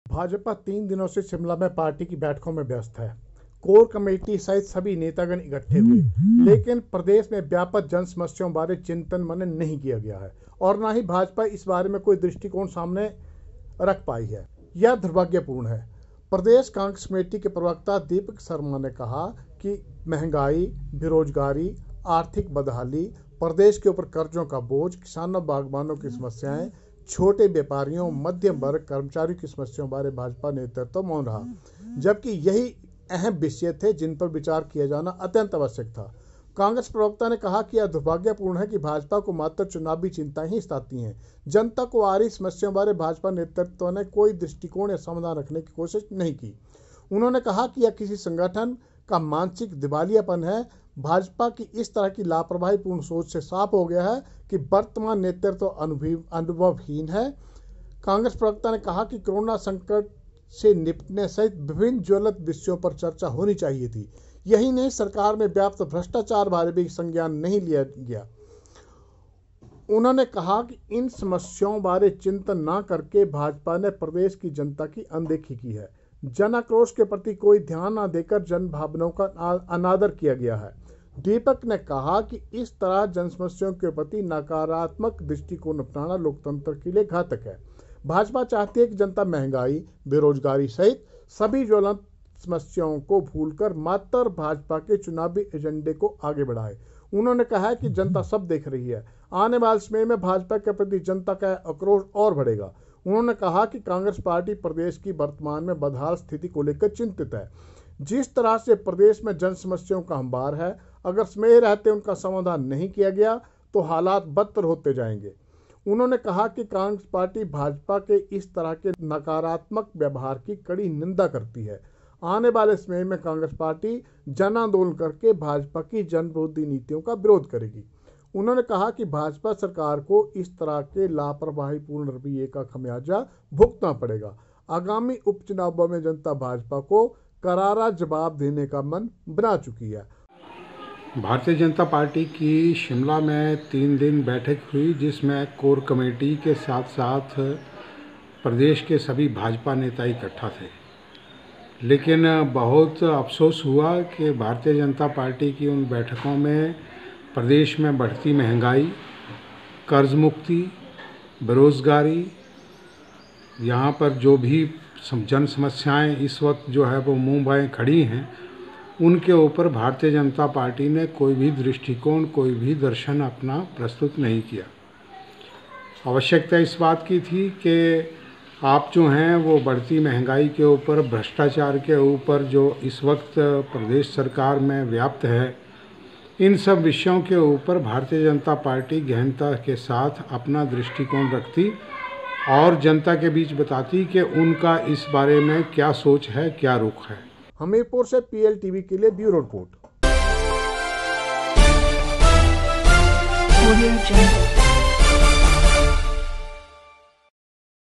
भाजपा 3 दिनों से शिमला में पार्टी की बैठकों में व्यस्त है। कोर कमेटी सहित सभी नेतागण इकट्ठे हुए, लेकिन प्रदेश में व्यापक जन समस्याओं बारे चिंतन मनन नहीं किया गया है और न ही भाजपा इस बारे में कोई दृष्टिकोण सामने रख पाई है। यह दुर्भाग्यपूर्ण है। प्रदेश कांग्रेस कमेटी के प्रवक्ता दीपक शर्मा ने कहा कि महंगाई, बेरोजगारी, आर्थिक बदहाली, प्रदेश के ऊपर कर्जों का बोझ, किसानों बागबानों की समस्याएं, छोटे व्यापारियों, मध्यम वर्ग, कर्मचारियों की समस्याओं बारे भाजपा नेतृत्व मौन रहा, जबकि यही अहम विषय थे जिन पर विचार किया जाना अत्यंत आवश्यक था। कांग्रेस प्रवक्ता ने कहा कि यह दुर्भाग्यपूर्ण है कि भाजपा को मात्र चुनावी चिंताएं ही सताती हैं। जनता को आ रही समस्याओं बारे भाजपा नेतृत्व ने कोई दृष्टिकोण या समाधान रखने की कोशिश नहीं की। उन्होंने कहा कि यह किसी संगठन का मानसिक दिवालियापन है। भाजपा की इस तरह की लापरवाहीपूर्ण सोच से साफ हो गया है कि वर्तमान नेतृत्व अनुभवहीन है। कांग्रेस प्रवक्ता ने कहा कि कोरोना संकट से निपटने सहित विभिन्न ज्वलंत विषयों पर चर्चा होनी चाहिए थी। यही नहीं, सरकार में व्याप्त भ्रष्टाचार बारे भी संज्ञान नहीं लिया गया। उन्होंने कहा कि इन समस्याओं बारे चिंतन न करके भाजपा ने प्रदेश की जनता की अनदेखी की है। जन आक्रोश के प्रति कोई ध्यान न देकर जन भावनाओं का अनादर किया गया है। दीपक ने कहा कि इस तरह जन समस्याओं के प्रति नकारात्मक दृष्टिकोण अपनाना लोकतंत्र के लिए घातक है। भाजपा चाहती है कि जनता महंगाई, बेरोजगारी सहित सभी ज्वलंत समस्याओं को भूलकर मात्र भाजपा के चुनावी एजेंडे को आगे बढ़ाए। उन्होंने कहा कि जनता सब देख रही है। आने वाले समय में भाजपा के प्रति जनता का आक्रोश और बढ़ेगा। उन्होंने कहा कि कांग्रेस पार्टी प्रदेश की वर्तमान में बदहाल स्थिति को लेकर चिंतित है। जिस तरह से प्रदेश में जन समस्याओं का अंबार है, अगर समय रहते उनका समाधान नहीं किया गया तो हालात बदतर होते जाएंगे। उन्होंने कहा कि कांग्रेस पार्टी भाजपा के इस तरह के नकारात्मक व्यवहार की कड़ी निंदा करती है। आने वाले समय में कांग्रेस पार्टी जन आंदोलन करके भाजपा की जनविरोधी नीतियों का विरोध करेगी। उन्होंने कहा कि भाजपा सरकार को इस तरह के लापरवाहीपूर्ण रवैये का खमियाजा भुगतना पड़ेगा। आगामी उपचुनावों में जनता भाजपा को करारा जवाब देने का मन बना चुकी है। भारतीय जनता पार्टी की शिमला में 3 दिन बैठक हुई, जिसमें कोर कमेटी के साथ साथ प्रदेश के सभी भाजपा नेता इकट्ठा थे। लेकिन बहुत अफसोस हुआ कि भारतीय जनता पार्टी की उन बैठकों में प्रदेश में बढ़ती महंगाई, कर्ज मुक्ति, बेरोजगारी, यहाँ पर जो भी जन समस्याएं इस वक्त जो है वो मुंह बाएं खड़ी हैं, उनके ऊपर भारतीय जनता पार्टी ने कोई भी दृष्टिकोण, कोई भी दर्शन अपना प्रस्तुत नहीं किया। आवश्यकता इस बात की थी कि आप जो हैं वो बढ़ती महंगाई के ऊपर, भ्रष्टाचार के ऊपर जो इस वक्त प्रदेश सरकार में व्याप्त है, इन सब विषयों के ऊपर भारतीय जनता पार्टी गहनता के साथ अपना दृष्टिकोण रखती और जनता के बीच बताती कि उनका इस बारे में क्या सोच है, क्या रुख है। हमीरपुर से PLTV के लिए ब्यूरो रिपोर्ट।